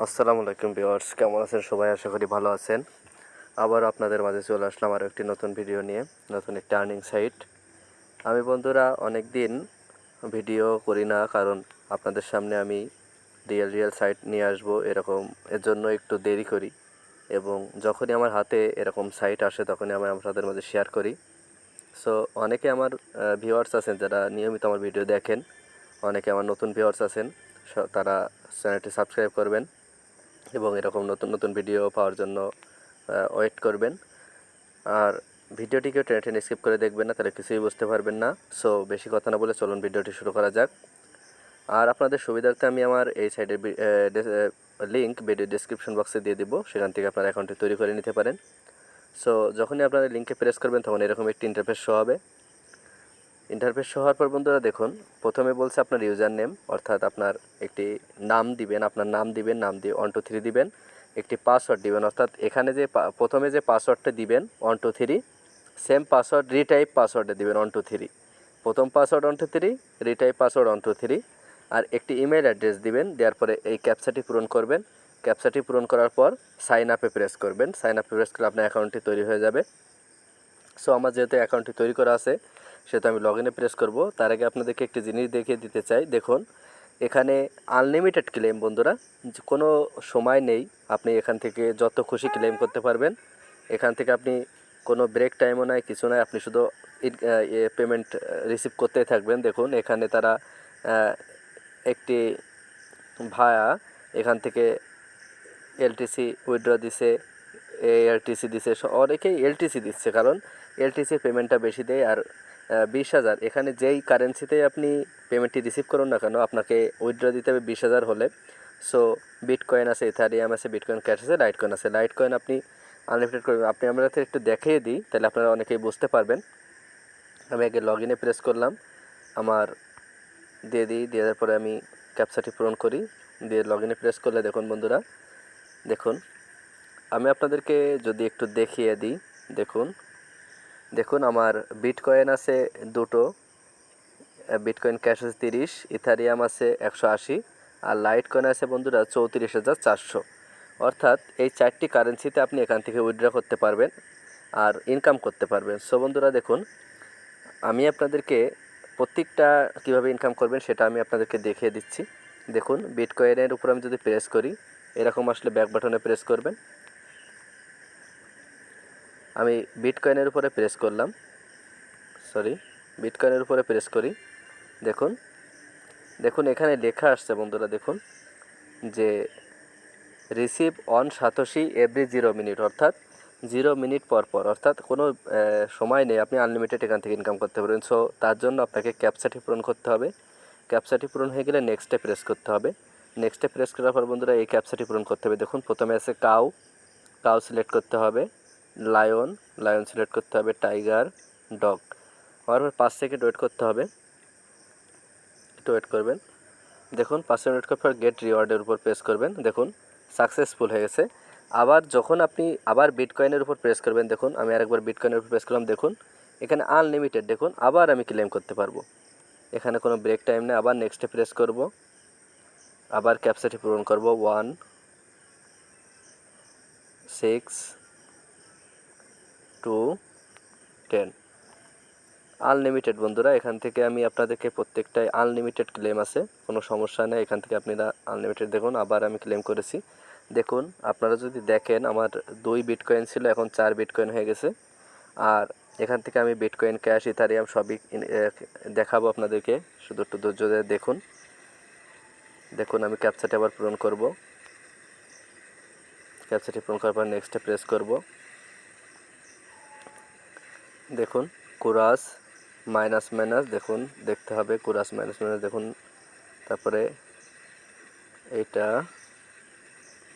আসসালামু আলাইকুম ভিউয়ার্স, কেমন আছেন সবাই? আশা করি ভালো আছেন। আবার আপনাদের মাঝে চলে আসলাম আরও একটি নতুন ভিডিও নিয়ে, নতুন একটি আর্নিং সাইট। আমি বন্ধুরা অনেক দিন ভিডিও করি না, কারণ আপনাদের সামনে আমি রিয়েল সাইট নিয়ে আসবো এরকম, এর জন্য একটু দেরি করি। এবং যখনই আমার হাতে এরকম সাইট আসে তখনই আমি আপনাদের মাঝে শেয়ার করি। সো অনেকে আমার ভিউয়ার্স আছেন যারা নিয়মিত আমার ভিডিও দেখেন, অনেকে আমার নতুন ভিউয়ার্স আছেন, তারা চ্যানেলটি সাবস্ক্রাইব করবেন এবং এরকম নতুন নতুন ভিডিও পাওয়ার জন্য ওয়েট করবেন। আর ভিডিওটিকেও টেনে টেনে স্কিপ করে দেখবেন না, তাহলে কিছুই বুঝতে পারবেন না। সো বেশি কথা না বলে চলুন ভিডিওটি শুরু করা যাক। আর আপনাদের সুবিধার্থে আমি আমার এই সাইডের লিঙ্ক ভিডিও ডিসক্রিপশন বক্সে দিয়ে দিব, সেখান থেকে আপনারা অ্যাকাউন্টটি তৈরি করে নিতে পারেন। সো যখনই আপনারা লিঙ্কে প্রেস করবেন তখন এরকম একটি ইন্টারফেস শো হবে। ইন্টারফেস শো হওয়ার পর বন্ধুরা দেখুন, প্রথমে বলছে আপনার ইউজার নেম, অর্থাৎ আপনার একটি নাম দিবেন, আপনার নাম দিবেন, নাম দিয়ে 1 2 3 দিবেন, একটি পাসওয়ার্ড দিবেন, অর্থাৎ এখানে যে প্রথমে যে পাসওয়ার্ডটা দিবেন 1 2 3, সেম পাসওয়ার্ড রিটাইপ পাসওয়ার্ডে দিবেন 1 2 3। প্রথম পাসওয়ার্ড 1 2 3, রিটাইপ পাসওয়ার্ড 1 2 3। আর একটি ইমেল অ্যাড্রেস দিবেন, দেওয়ার পরে এই ক্যাপচাটি পূরণ করবেন। ক্যাপচাটি পূরণ করার পর সাইন আপে প্রেস করবেন। সাইন আপে প্রেস করলে আপনার অ্যাকাউন্টটি তৈরি হয়ে যাবে। সো আমার যেহেতু অ্যাকাউন্টটি তৈরি করা আছে সেহেতু আমি লগ ইনে প্রেস করব। তার আগে আপনাদেরকে একটি জিনিস দেখিয়ে দিতে চাই। দেখুন, এখানে আনলিমিটেড ক্লেম বন্ধুরা, কোনো সময় নেই। আপনি এখান থেকে যত খুশি ক্লেম করতে পারবেন। এখান থেকে আপনি কোনো ব্রেক টাইমও নাই, কিছু নাই, আপনি শুধু পেমেন্ট রিসিভ করতেই থাকবেন। দেখুন এখানে তারা একটি ভায়া এখান থেকে এলটিসি উইথড্র দিছে, এআরটিসি দিছে, অনেকেই এলটিসি দিচ্ছে, কারণ এলটিসি পেমেন্টটা বেশি দেয়। আর 20,000, এখানে যেই কারেন্সিতেই আপনি পেমেন্টটি রিসিভ করুন না কেন আপনাকে উইথড্র দিতে হবে 20,000 হলে। সো বিটকয়েন আছে, ইথারিয়াম আছে, বিটকয়েন ক্যাশ আছে, লাইটকয়েন আছে। লাইটকয়েন আপনি আনলিমিটেড করবেন। আপনি আমাদের একটু দেখিয়ে দিই, তাহলে আপনারা অনেকেই বুঝতে পারবেন। আমি আগে লগ ইনে প্রেস করলাম, আমার দিয়ে দিই, দেওয়ার পরে আমি ক্যাপচাটি পূরণ করি, দিয়ে লগ ইনে প্রেস করলে দেখুন বন্ধুরা, দেখুন আমি আপনাদেরকে যদি একটু দেখিয়ে দিই, দেখুন দেখুন আমার বিটকয়েন আছে দুটো, বিটকয়েন ক্যাশ আছে 30, ইথারিয়াম আছে 180, আর লাইটকয়েন আছে বন্ধুরা 34,400। অর্থাৎ এই 4টি কারেন্সিতে আপনি এখান থেকে উইথড্র করতে পারবেন আর ইনকাম করতে পারবেন। সো বন্ধুরা দেখুন, আমি আপনাদেরকে প্রত্যেকটা কীভাবে ইনকাম করবেন সেটা আমি আপনাদেরকে দেখিয়ে দিচ্ছি। দেখুন বিটকয়েনের উপর আমি যদি প্রেস করি, এরকম আসলে ব্যাক বাটনে প্রেস করবেন। আমি বিটকয়েনের উপরে প্রেস করলাম, বিটকয়েনের উপরে প্রেস করি। দেখুন দেখুন এখানে লেখা আসছে বন্ধুরা, দেখুন যে receive on satoshi every 0 minute, অর্থাৎ 0 মিনিট পর পর, অর্থাৎ কোনো সময় নেই, আপনি আনলিমিটেড এখান থেকে ইনকাম করতে পারবেন। সো তার জন্য আপনাকে ক্যাপচাটি পূরণ করতে হবে। ক্যাপচাটি পূরণ হয়ে গেলে নেক্সটে প্রেস করতে হবে। নেক্সটে প্রেস করার পর বন্ধুরা এই ক্যাপচাটি পূরণ করতে হবে। দেখুন প্রথমে আছে কাউ, কাউ সিলেক্ট করতে হবে, লায়ন, লায়ন সিলেক্ট করতে হবে, টাইগার, ডগ। হওয়ার পর 5 সেকেন্ড ওয়েট করতে হবে, একটু ওয়েট করবেন। দেখুন 5 সেকেন্ড ওয়েট করার পর গেট রিওয়ার্ডের উপর প্রেস করবেন। দেখুন সাকসেসফুল হয়ে গেছে। আবার যখন আপনি আবার বিটকয়েনের উপর প্রেস করবেন, দেখুন আমি আরেকবার বিটকয়েনের উপর প্রেস করলাম, দেখুন এখানে আনলিমিটেড, দেখুন আবার আমি ক্লেম করতে পারবো, এখানে কোনো ব্রেক টাইম নেই। আবার নেক্সটে প্রেস করব, আবার ক্যাপচাটি পূরণ করব, 1 6 2 10। আনলিমিটেড বন্ধুরা, এখান থেকে আমি আপনাদেরকে প্রত্যেকটাই আনলিমিটেড ক্লেম আছে, কোনো সমস্যা নেই, এখান থেকে আপনারা আনলিমিটেড। দেখুন আবার আমি ক্লেম করেছি। দেখুন আপনারা যদি দেখেন আমার 2 বিটকয়েন ছিল, এখন 4 বিটকয়েন হয়ে গেছে। আর এখান থেকে আমি বিটকয়েন ক্যাশ ইথারিয়াম সবই দেখাবো আপনাদেরকে, শুধু একটু ধৈর্য ধরে দেখুন। দেখুন আমি ক্যাপচাটি আবার পূরণ করব, ক্যাপচাটি পূরণ করার পর নেক্সটে প্রেস করব। দেখুন কুরাস মাইনাস মাইনাস, দেখুন দেখতে হবে কুরাস মাইনাস মাইনাস, দেখুন তারপরে এইটা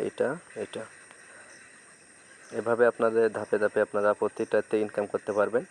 এইটা এইটা, এভাবে আপনাদের ধাপে ধাপে আপনারা প্রতিটাতে ইনকাম করতে পারবেন।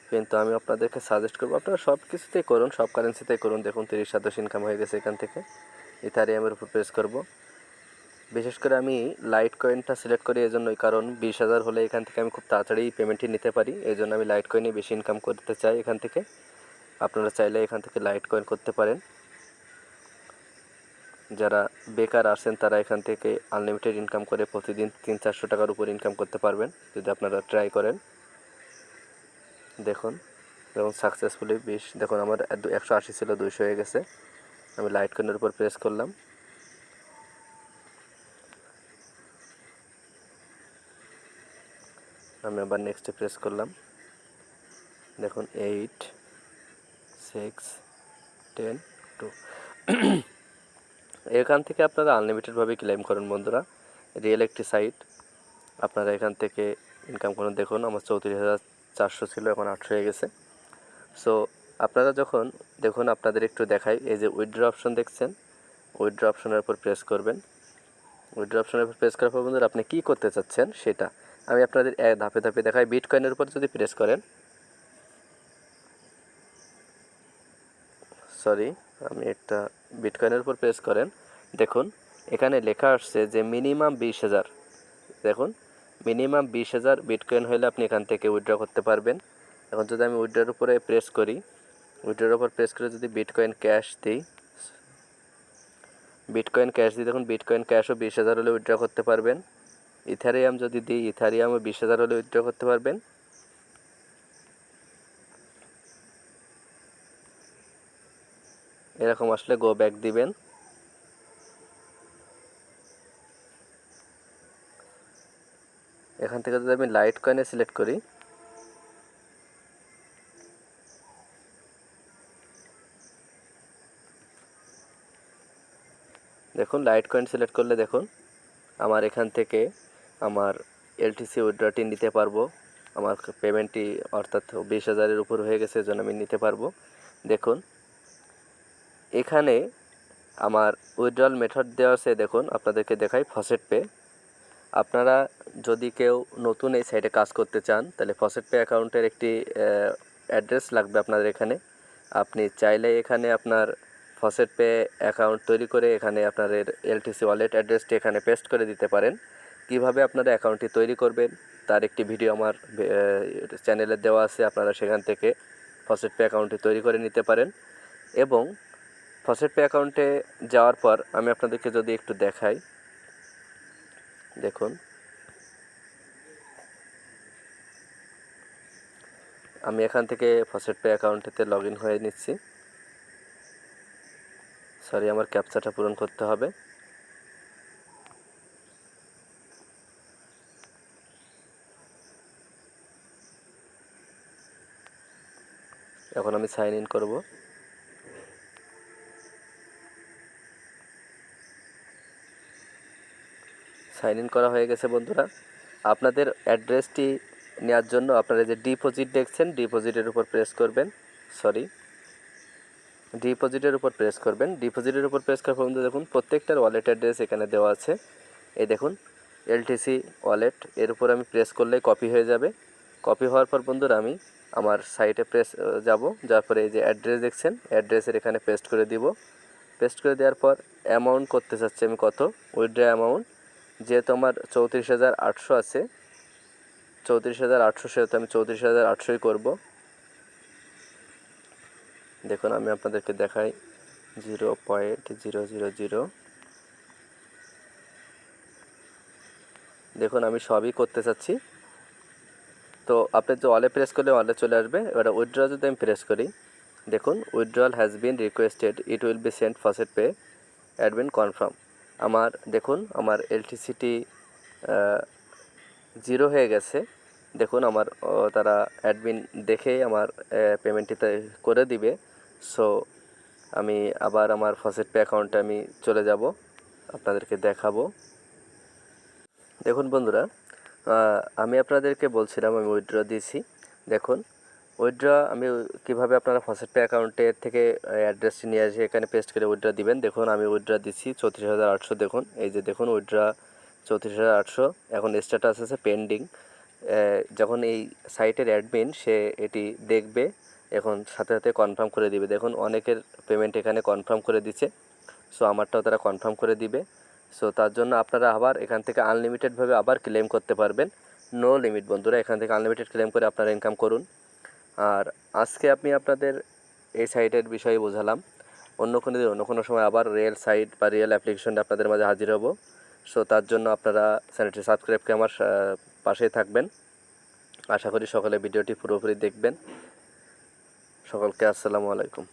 কিন্তু আমি আপনাদেরকে সাজেস্ট করবো আপনারা সব কিছুতেই করুন, সব কারেন্সিতেই করুন। দেখুন 30-27 ইনকাম হয়ে গেছে এখান থেকে। ইথারিয়ামের উপর প্রেস করব। বিশেষ করে আমি লাইট কয়েনটা সিলেক্ট করি এজন্যই, কারণ 20,000 হলে এখান থেকে আমি খুব তাড়াতাড়ি পেমেন্টটি নিতে পারি, এই জন্য আমি লাইট কয়েনে বেশি ইনকাম করতে চাই এখান থেকে। আপনারা চাইলে এখান থেকে লাইট কয়েন করতে পারেন। যারা বেকার আছেন তারা এখান থেকে আনলিমিটেড ইনকাম করে প্রতিদিন 300-400 টাকার উপর ইনকাম করতে পারবেন যদি আপনারা ট্রাই করেন। দেখুন সাকসেসফুলি 20, দেখুন আমার 180 ছিল 200 হয়ে গেছে। আমি লাইট কয়েনের উপর প্রেস করলাম, আমি আবার নেক্সটে প্রেস করলাম, দেখুন 8, 6, 10, 2। এখান থেকে আপনারা আনলিমিটেডভাবে ক্লেম করুন বন্ধুরা। রিয়েল একটি সাইট, আপনারা এখান থেকে ইনকাম করুন। দেখুন আমার 34,400 ছিল, এখন 800 হয়ে গেছে। সো আপনারা যখন দেখুন আপনাদের একটু দেখাই, এই যে উইথড্র অপশন দেখছেন, উইথড্র অপশনের উপর প্রেস করবেন। উইথড্র অপশনের উপর প্রেস করার পর বন্ধুরা আপনি কী করতে চাচ্ছেন সেটা আমি আপনাদের ধাপে ধাপে দেখাই। বিটকয়েনের উপর যদি প্রেস করেন, আমি একটা বিটকয়েনের উপর প্রেস করেন, দেখুন এখানে লেখা আসছে যে মিনিমাম 20,000। দেখুন মিনিমাম 20,000 বিটকয়েন হলে আপনি এখান থেকে উইথড্র করতে পারবেন। এখন যদি আমি উইথড্রর উপরে প্রেস করি, উইথড্রর উপর প্রেস করে যদি বিটকয়েন ক্যাশ দিই, দেখুন বিটকয়েন ক্যাশও 20,000 হলে উইথড্র করতে পারবেন। ইথারিয়াম যদি দিই, ইথারিয়ামও 20,000 হলে উইথড্র করতে পারবেন। এরকম আসলে গো ব্যাক দিবেন। এখান থেকে যদি আমি লাইট কয়েনে সিলেক্ট করি, দেখুন লাইট কয়েন সিলেক্ট করলে দেখুন আমার এখান থেকে আমার এলটিসি উইথড্রটি নিতে পারবো। আমার পেমেন্টটি অর্থাৎ 20,000-এর উপর হয়ে গেছে, এজন্য আমি নিতে পারবো। দেখুন এখানে আমার উইথড্রল মেথড দেওয়া আছে, দেখুন আপনাদেরকে দেখাই ফসেট পে। আপনারা যদি কেউ নতুন এই সাইটে কাজ করতে চান তাহলে ফসেট পে অ্যাকাউন্টের একটি অ্যাড্রেস লাগবে আপনাদের এখানে। আপনি চাইলে এখানে আপনার ফসেট পে অ্যাকাউন্ট তৈরি করে এখানে আপনাদের এলটিসি ওয়ালেট অ্যাড্রেসটি এখানে পেস্ট করে দিতে পারেন। কিভাবে আপনারা অ্যাকাউন্টটি তৈরি করবেন তার একটি ভিডিও আমার চ্যানেলে দেওয়া আছে, আপনারা সেখান থেকে ফসেট পে অ্যাকাউন্টটি তৈরি করে নিতে পারেন। এবং ফসেট পে অ্যাকাউন্টে যাওয়ার পর আমি আপনাদেরকে যদি একটু দেখাই, দেখুন আমি এখান থেকে ফসেট পে অ্যাকাউন্টেতে লগ ইন হয়ে নিচ্ছি। আমার ক্যাপচাটা পূরণ করতে হবে। এখন আমি সাইন ইন করব। সাইন ইন করা হয়ে গেছে বন্ধুরা। আপনাদের অ্যাড্রেসটি নেওয়ার জন্য আপনারা যে ডিপোজিট দেখছেন, ডিপোজিটের উপর প্রেস করবেন। ডিপোজিটের উপর প্রেস করবেন। ডিপোজিটের উপর প্রেস করার পর দেখুন প্রত্যেকটার ওয়ালেট অ্যাড্রেস এখানে দেওয়া আছে। এই দেখুন এলটিসি ওয়ালেট, এর উপর আমি প্রেস করলেই কপি হয়ে যাবে। কপি হওয়ার পর বন্ধুরা আমি আমার সাইটে যাওয়ার পরে এই যে অ্যাড্রেস দেখছেন, অ্যাড্রেসের এখানে পেস্ট করে দিব। পেস্ট করে দেওয়ার পর অ্যামাউন্ট করতে চাচ্ছি আমি কত, উইথড্র অ্যামাউন্ট যেহেতু আমার 34,800 আছে, 34,800, সেহেতু আমি 34,800ই করবো। দেখুন আমি আপনাদেরকে দেখাই 0.000। দেখুন আমি সবই করতে চাচ্ছি। তো আপনি যে ওয়ালে প্রেস করলে ওয়ালে চলে আসবে। এবার উইথড্র যদি আমি প্রেস করি, দেখুন withdrawal has been requested, it will be sent faucet pay admin confirm. আমার দেখুন আমার এলটিসিটি 0 হয়ে গেছে। দেখুন আমার তারা অ্যাডমিন দেখেই আমার পেমেন্টটি করে দিবে। সো আমি আবার আমার ফসেট পে অ্যাকাউন্টে আমি চলে যাব, আপনাদেরকে দেখাবো। দেখুন বন্ধুরা আমি আপনাদেরকে বলছিলাম আমি উইথড্র দিয়েছি। দেখুন উইথড্র আমি কীভাবে আপনারা ফসেট পে অ্যাকাউন্টের থেকে অ্যাড্রেসটি নিয়ে এসে এখানে পেস্ট করে উইথড্র দিবেন। দেখুন আমি উইথড্র দিচ্ছি 34,800। দেখুন এই যে দেখুন উইথড্র 34,800। এখন স্ট্যাটাস আছে পেন্ডিং। যখন এই সাইটের অ্যাডমিন সে এটি দেখবে, এখন সাথে সাথে কনফার্ম করে দিবে। দেখুন অনেকের পেমেন্ট এখানে কনফার্ম করে দিচ্ছে, সো আমারটাও তারা কনফার্ম করে দিবে। সো তার জন্য আপনারা আবার এখান থেকে আনলিমিটেডভাবে আবার ক্লেম করতে পারবেন। নো লিমিট বন্ধুরা, এখান থেকে আনলিমিটেড ক্লেম করে আপনারা ইনকাম করুন। আর আজকে আমি আপনাদের এই সাইটের বিষয়ে বোঝালাম। অন্য কোনো সময় আবার রিয়েল সাইট বা রিয়েল অ্যাপ্লিকেশনটা আপনাদের মাঝে হাজির হব। সো তার জন্য আপনারা চ্যানেলটি সাবস্ক্রাইব করে আমার পাশেই থাকবেন। আশা করি সকলে ভিডিওটি পুরোপুরি দেখবেন। সকলকে আসসালামু আলাইকুম।